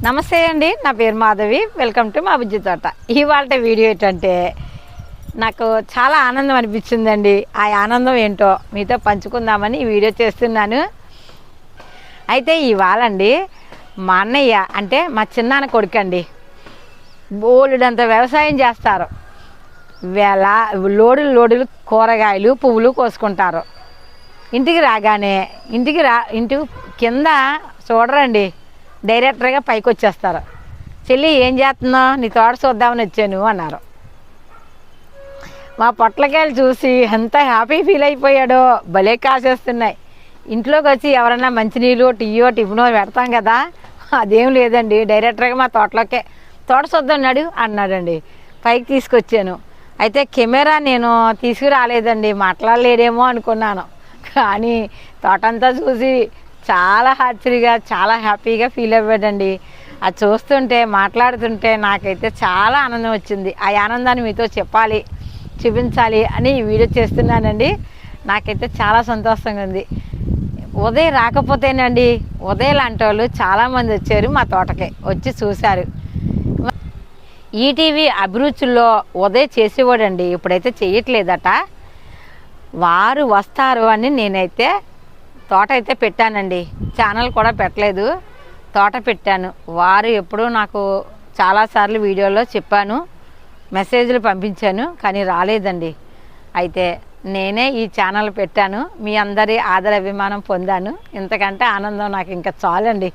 నమస్తే అండి, నా పేరు మాధవి. వెల్కమ్ టు మా బుజ్జి తోట. ఇవాళ వీడియో ఏంటంటే నాకు చాలా ఆనందం అనిపించిందండి. ఆ ఆనందం ఏంటో మీతో పంచుకుందామని ఈ వీడియో చేస్తున్నాను. అయితే ఇవాళ అండి మా అన్నయ్య అంటే మా చిన్నాన్న కొడుకండి బోలెడంత వ్యవసాయం చేస్తారు. లోడులు కూరగాయలు పువ్వులు కోసుకుంటారు. ఇంటికి రాగానే ఇంటి కింద చూడరండి, డైరెక్టర్గా పైకి వచ్చేస్తారు. చెల్లి ఏం చేస్తున్నావు, నీ తోట చూద్దామని వచ్చాను అన్నారు. మా పొట్లకాయలు చూసి ఎంత హ్యాపీ ఫీల్ అయిపోయాడో, భలే కాసేస్తున్నాయి. ఇంట్లోకి వచ్చి ఎవరన్నా మంచినీళ్ళు టిఫినో పెడతాం కదా, అదేం లేదండి, డైరెక్టర్గా మా తోటలోకే తోట చూద్దాన్నాడు అన్నాడండి. పైకి తీసుకొచ్చాను. అయితే కెమెరా నేను తీసుకురాలేదండి, మాట్లాడలేడేమో అనుకున్నాను. కానీ తోటంతా చూసి చాలా చాలా హ్యాపీగా ఫీల్ అవ్వాడండి. అది చూస్తుంటే మాట్లాడుతుంటే నాకైతే చాలా ఆనందం వచ్చింది. ఆ ఆనందాన్ని మీతో చెప్పాలి, చూపించాలి అని ఈ వీడియో చేస్తున్నానండి. నాకైతే చాలా సంతోషంగా ఉంది. ఉదయం రాకపోతేనండి, ఉదయం లాంటి వాళ్ళు చాలామంది వచ్చారు మా తోటకి, వచ్చి చూశారు. ఈటీవీ అభిరుచుల్లో ఉదయం చేసేవాడండి, ఇప్పుడైతే చేయట్లేదట. వారు వస్తారు అని నేనైతే తోట అయితే పెట్టానండి. ఛానల్ కూడా పెట్టలేదు, తోట పెట్టాను. వారు ఎప్పుడూ నాకు చాలాసార్లు వీడియోలో చెప్పాను, మెసేజ్లు పంపించాను, కానీ రాలేదండి. అయితే నేనే ఈ ఛానల్ పెట్టాను, మీ అందరి ఆదర అభిమానం పొందాను. ఇంతకంటే ఆనందం నాకు ఇంకా చాలండి.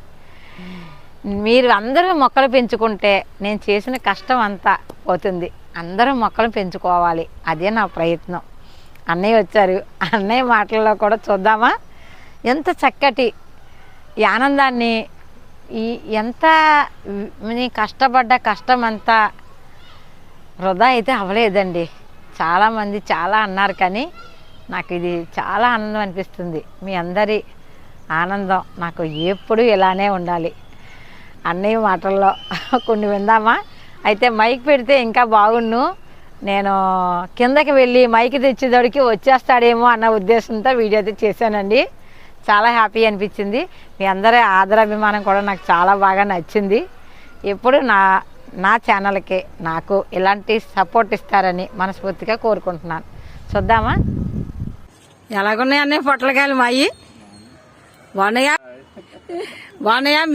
మీరు అందరూ మొక్కలు పెంచుకుంటే నేను చేసిన కష్టం అంతా పోతుంది. అందరూ మొక్కలు పెంచుకోవాలి, అదే నా ప్రయత్నం. అన్నయ్య వచ్చారు, అన్నయ్య మాటల్లో కూడా చూద్దామా ఎంత చక్కటి ఈ ఆనందాన్ని, ఎంత కష్టపడ్డ కష్టం అంతా వృధా అయితే అవ్వలేదండి. చాలామంది చాలా అన్నారు, కానీ నాకు ఇది చాలా ఆనందం అనిపిస్తుంది. మీ అందరి ఆనందం నాకు ఎప్పుడు ఇలానే ఉండాలి. అన్నయ్య మాటల్లో కొన్ని విందామా? అయితే మైక్ పెడితే ఇంకా బాగుండు. నేను కిందకి వెళ్ళి మైక్ తెచ్చేదడికి వచ్చేస్తాడేమో అన్న ఉద్దేశంతో వీడియో అయితే చేశానండి. చాలా హ్యాపీ అనిపించింది. మీ అందరి ఆదరాభిమానం కూడా నాకు చాలా బాగా నచ్చింది. ఎప్పుడు నా ఛానల్కి నాకు ఇలాంటి సపోర్ట్ ఇస్తారని మనస్ఫూర్తిగా కోరుకుంటున్నాను. చూద్దామా ఎలాగున్నాయి అన్నయ్య పొట్లకాయలు మాయి? బాగున్నాయా?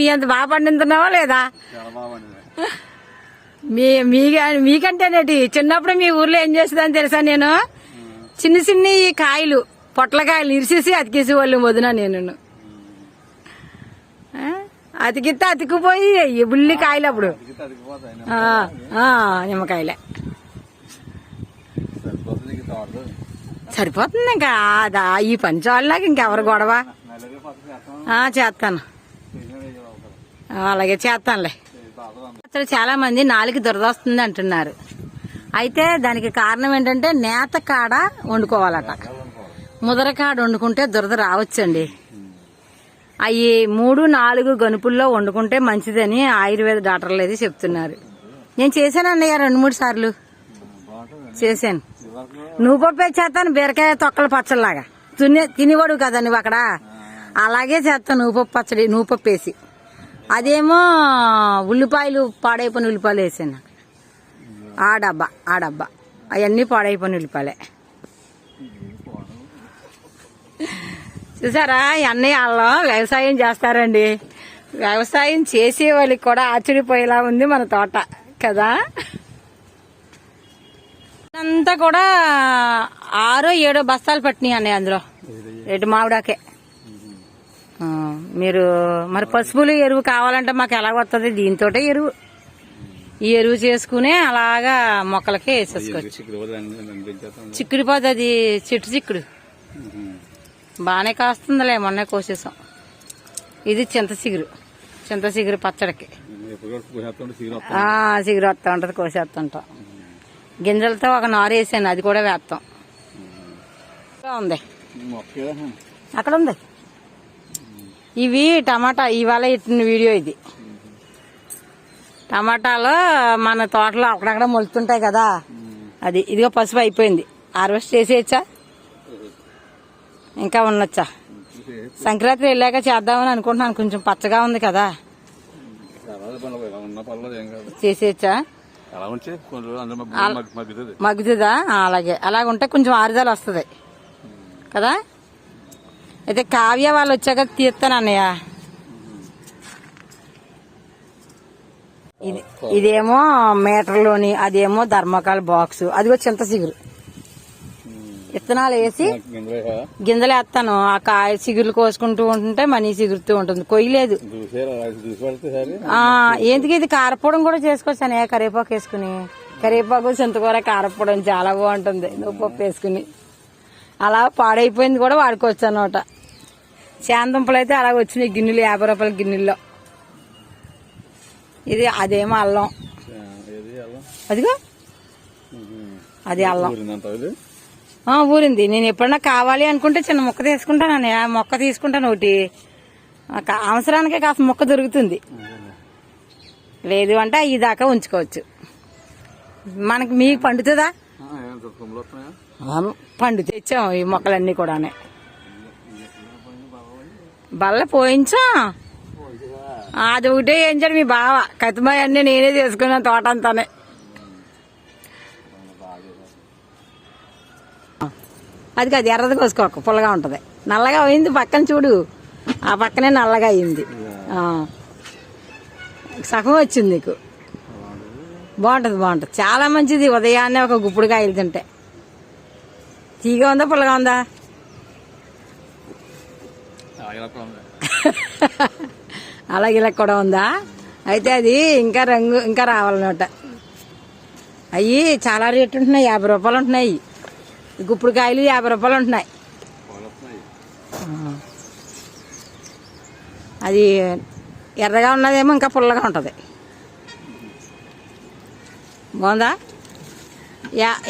మీ అంత బాగా పండిస్తున్నావా లేదా? మీకంటేనేటి చిన్నప్పుడు మీ ఊర్లో ఏం చేసేదని తెలుసా? నేను చిన్న ఈ కాయలు పొట్లకాయలు ఇరిసేసి అతికేసి వాళ్ళు వదిన నేను అతికితే అతికిపోయి బుల్లి కాయలు అప్పుడు నిమ్మకాయలే సరిపోతుంది. ఇంకా ఈ పంచాలకు ఇంకెవరు గొడవ? చేస్తాను, అలాగే చేస్తానులే. అసలు చాలా మంది నాలుగు దురదొస్తుంది అంటున్నారు. అయితే దానికి కారణం ఏంటంటే నేత కాడ వండుకోవాలట. ముదర కాడ వండుకుంటే దురద రావచ్చండి. అవి 3-4 గనుపుల్లో వండుకుంటే మంచిదని ఆయుర్వేద డాక్టర్లు అయితే చెప్తున్నారు. నేను చేశాను అన్నయ్య 2-3 సార్లు చేశాను. నువ్వు పప్పు చేస్తాను, బీరకాయ తొక్కల పచ్చడిలాగా తినేవాడు కదా నువ్వు అక్కడ, అలాగే చేస్తాను. నువ్వు పప్పు వేసి, అదేమో ఉల్లిపాయలు పాడైపోయిన ఉల్లిపాయలు వేసాను. ఆ డబ్బా అవన్నీ పాడైపోయిన ఉల్లిపాయలే. చూసారా, అన్నయ్య వాళ్ళు వ్యవసాయం చేస్తారండి. వ్యవసాయం చేసే వాళ్ళకి కూడా ఆశ్చర్యపోయేలా ఉంది మన తోట కదా. అంతా కూడా 6-7 బస్తాలు పట్టినాయి అన్నయ్య అందులో, రెడ్డి మామిడాకే. మీరు మరి పసుపులు ఎరువు కావాలంటే మాకు ఎలా వస్తుంది? దీంతో ఎరువు, ఈ ఎరువు చేసుకునే అలాగా మొక్కలకి వేసేసుకోవచ్చు. చిక్కుడిపోతే అది చెట్టు చిక్కుడు బాగానే కాస్తుందిలే, మొన్నే కోసేసాం. ఇది చింత చిగురు పచ్చడికి చిగురు వస్తూ ఉంటుంది, కోసేస్తుంటాం. గింజలతో ఒక నారు వేసాను, అది కూడా వేస్తాం. ఉంది అక్కడ ఉంది. ఇవి టమాటా, ఇవాళ ఇట్టిన వీడియో ఇది. టమాటాలు మన తోటలో అక్కడక్కడ మొలుతుంటాయి కదా, అది. ఇదిగో పసుపు అయిపోయింది, హార్వెస్ట్ చేసేయచ్చా? ఇంకా ఉండొచ్చా? సంక్రాంతి వెళ్ళాక చేద్దామని అనుకుంటున్నాను, కొంచెం పచ్చగా ఉంది కదా. చేసేయచ్చా? మగ్గుతుందా? అలాగే అలాగుంటే కొంచెం ఆరుదల వస్తుంది కదా. అయితే కావ్య వాళ్ళు వచ్చాక తీస్తాను అన్నయ్య. ఇదేమో మీటర్లోని, అదేమో ధర్మకాల బాక్స్, అదిగో చింత చిగురు. విత్తనాలు వేసి గింజలు వేస్తాను. ఆ కాయ చిగురులు కోసుకుంటూ ఉంటుంటే మనీ చిగురుతూ ఉంటుంది. కొయ్యలేదు. ఎందుకు ఇది కారపొడం కూడా చేసుకోవచ్చాను. కరివేపాకు వేసుకుని, కరివేపాకు చింతకూర కారపొడం చాలా బాగుంటుంది. నువ్వుపప్పు వేసుకుని అలా పాడైపోయింది కూడా వాడుకోవచ్చు అన్నమాట. శాంతంపులు అయితే అలాగ వచ్చినాయి గిన్నెలు, 50 రూపాయల గిన్నెల్లో. ఇది అదేమో అల్లం, అదిగో అది అల్లం ఊరింది. నేను ఎప్పుడన్నా కావాలి అనుకుంటే చిన్న మొక్క తీసుకుంటాను అన్నయ్య. మొక్క తీసుకుంటాను ఒకటి, అవసరానికే కాస్త మొక్క దొరుకుతుంది. లేదు అంటే ఈ దాకా ఉంచుకోవచ్చు. మనకి మీకు పండుతుందా? పండు తెచ్చాం ఈ మొక్కలన్నీ కూడా. బల్ల పోయించాం. అది ఒకటే వేయించాడు మీ బావ. కతిమాయి అన్నీ నేనే చేసుకున్నాను తోట అంతానే. అది కాదు, ఎర్రది కోసుకోక పుల్లగా ఉంటది. నల్లగా అయింది పక్కన చూడు, ఆ పక్కనే నల్లగా అయింది. సగం వచ్చింది నీకు. బాగుంటది చాలా మంచిది. ఉదయాన్నే ఒక గుప్పుడు కాయలు తింటే. తీగా ఉందా పుల్లగా ఉందా? అలాగే ఇలా కూడా ఉందా? అయితే అది ఇంకా రంగు ఇంకా రావాలన్నమాట. అవి చాలా రేటు ఉంటున్నాయి. 50 రూపాయలు ఉంటున్నాయి. గుప్పుడు కాయలు 50 రూపాయలు ఉంటున్నాయి. అది ఎర్రగా ఉన్నదేమో ఇంకా పుల్లగా ఉంటుంది. బాగుందా?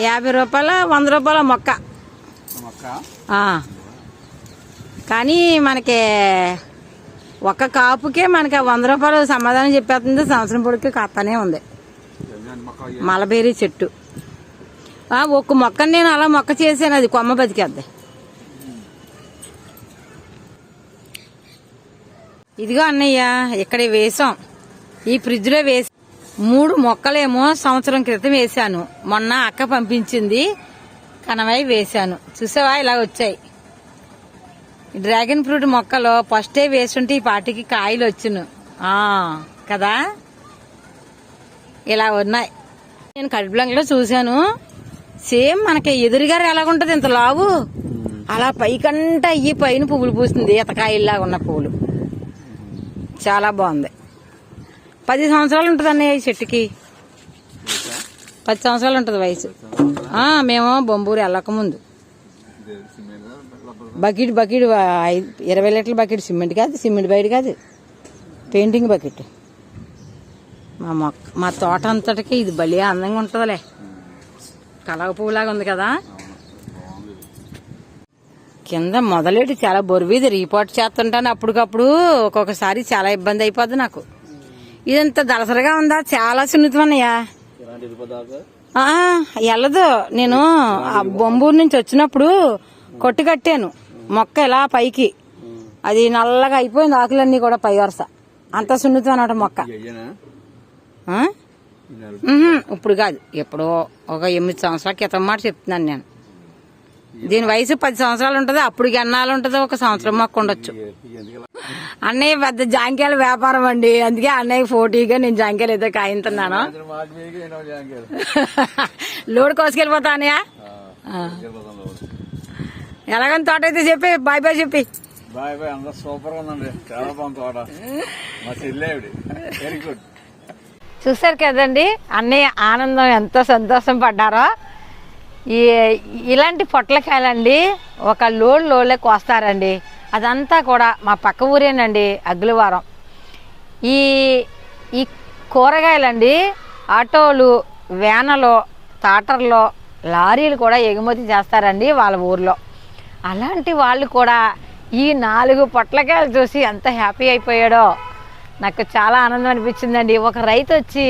50 రూపాయలు 100 రూపాయల మొక్క. కానీ మనకి ఒక్క కాపుకే మనకి 100 రూపాయలు సమాధానం చెప్పేస్తుంది. సంవత్సరం పొడికి కాస్తానే ఉంది. మలబేరీ చెట్టు ఒక్క మొక్కని నేను అలా మొక్క చేసాను. అది కొమ్మ బతికేద్ది. ఇదిగో అన్నయ్య ఇక్కడ వేసాం. ఈ ఫ్రిడ్జ్ లో వేసి 3 మొక్కలేమో సంవత్సరం క్రితం వేసాను. మొన్న అక్క పంపించింది, కనవై వేసాను. చూసావా ఇలా వచ్చాయి. డ్రాగన్ ఫ్రూట్ మొక్కలు ఫస్టే వేస్తుంటే ఈ పాటికి కాయలు వచ్చును కదా. ఇలా ఉన్నాయి. నేను కడుపులంకలో చూశాను. సేమ్ మనకి ఎదురుగా ఎలాగుంటది ఇంత లావు, అలా పైకంటే ఈ పైన పువ్వులు పూస్తుంది. ఈతకాయల్లాగా ఉన్న పువ్వులు చాలా బాగుంది. 10 సంవత్సరాలు ఉంటుంది అన్నయ్య ఈ చెట్టుకి. 10 సంవత్సరాలు ఉంటుంది వయసు. మేము బొంబూరు వెళ్ళక ముందు బకెట్ 20 లీటర్ల బకెట్, సిమెంట్ కాదు, సిమెంట్ బయట కాదు, పెయింటింగ్ బకెట్. మా తోట అంతటికి ఇది భలే అందంగా ఉంటుందిలే. కలగ పువ్వులాగా ఉంది కదా. కింద మొదలెట్టి చాలా బొరువిది. రీపోర్ట్ చేస్తుంటాను అప్పటికప్పుడు. ఒక్కొక్కసారి చాలా ఇబ్బంది అయిపోద్ది నాకు. ఇదంత దళసరిగా ఉందా? చాలా సున్నితమన్నయ్యా. వెళ్ళదు. నేను ఆ బొంబూరు నుంచి వచ్చినప్పుడు కొట్టి కట్టాను మొక్క ఇలా పైకి. అది నల్లగా అయిపోయింది. ఆకులన్నీ కూడా పై వరుస. అంత సున్నితం అన్నమాట మొక్క. ఇప్పుడు కాదు, ఎప్పుడో ఒక 8 సంవత్సరాల క్రితం మాట చెప్తున్నాను నేను. దీని వయసు 10 సంవత్సరాలు ఉంటుంది. అప్పుడు ఎన్నాళ్ళు ఉంటుందో, 1 సంవత్సరం మొక్క ఉండొచ్చు. అన్నయ్య పెద్ద జాంకాయల వ్యాపారం అండి. అందుకే అన్నయ్య పోటీగా నేను జాంకాయలు అయితే కాయింతున్నాను. లోడ్ కోసుకెళ్ళిపోతా అన్నయ్య. ఎలాగని తోట అయితే చెప్పి బాయ్ బాయ్ చెప్పి. సూపర్ గా ఉందండి, చాలా బాగుంది తోట. మా చెల్లి వెరీ గుడ్. చూసారు కదండి అన్నయ్య ఆనందం, ఎంతో సంతోషం పడ్డారో. ఇలాంటి పొట్లకాయలండి ఒక లోడ్లే కోస్తారండి. అదంతా కూడా మా పక్క ఊరేనండి, అగ్గులవారం. ఈ కూరగాయలండి ఆటోలు, వ్యాన్లో, టాటర్లో, లారీలు కూడా ఎగుమతి చేస్తారండి వాళ్ళ ఊర్లో. అలాంటి వాళ్ళు కూడా ఈ 4 పొట్లకాయలు చూసి ఎంత హ్యాపీ అయిపోయాడో నాకు చాలా ఆనందం అనిపించిందండి. ఒక రైతు వచ్చి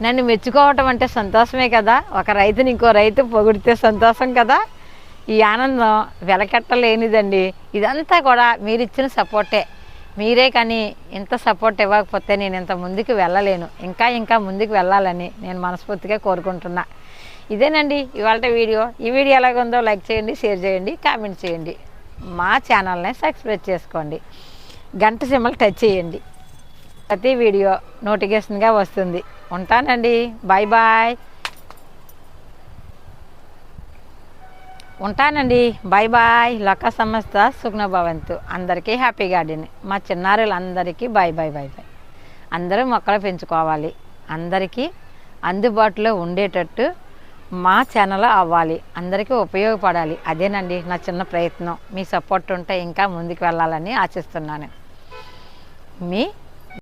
నన్ను మెచ్చుకోవటం అంటే సంతోషమే కదా. ఒక రైతుని ఇంకో రైతు పొగిడితే సంతోషం కదా. ఈ ఆనందం వెలకట్టలేనిదండి. ఇదంతా కూడా మీరు ఇచ్చిన సపోర్టే. మీరే కానీ ఇంత సపోర్ట్ ఇవ్వకపోతే నేను ఇంత ముందుకు వెళ్ళలేను. ఇంకా ముందుకు వెళ్ళాలని నేను మనస్ఫూర్తిగా కోరుకుంటున్నా. ఇదేనండి ఇవాళ వీడియో. ఈ వీడియో ఎలాగుందో లైక్ చేయండి, షేర్ చేయండి, కామెంట్ చేయండి. మా ఛానల్ని సబ్స్క్రైబ్ చేసుకోండి, గంట సింబల్ టచ్ చేయండి. ప్రతి వీడియో నోటిఫికేషన్గా వస్తుంది. ఉంటానండి. Bye bye. ఉంటానండి. Bye bye. లోక సమస్త సుఖ్న భవంతు. అందరికీ హ్యాపీ గార్డెన్. మా చిన్నారులందరికీ బాయ్ బాయ్ బాయ్ బాయ్. అందరూ మొక్కలు పెంచుకోవాలి, అందరికీ అందుబాటులో ఉండేటట్టు మా ఛానల్ అవ్వాలి, అందరికీ ఉపయోగపడాలి. అదేనండి నా చిన్న ప్రయత్నం. మీ సపోర్ట్ ఉంటే ఇంకా ముందుకు వెళ్ళాలని ఆశిస్తున్నాను. మీ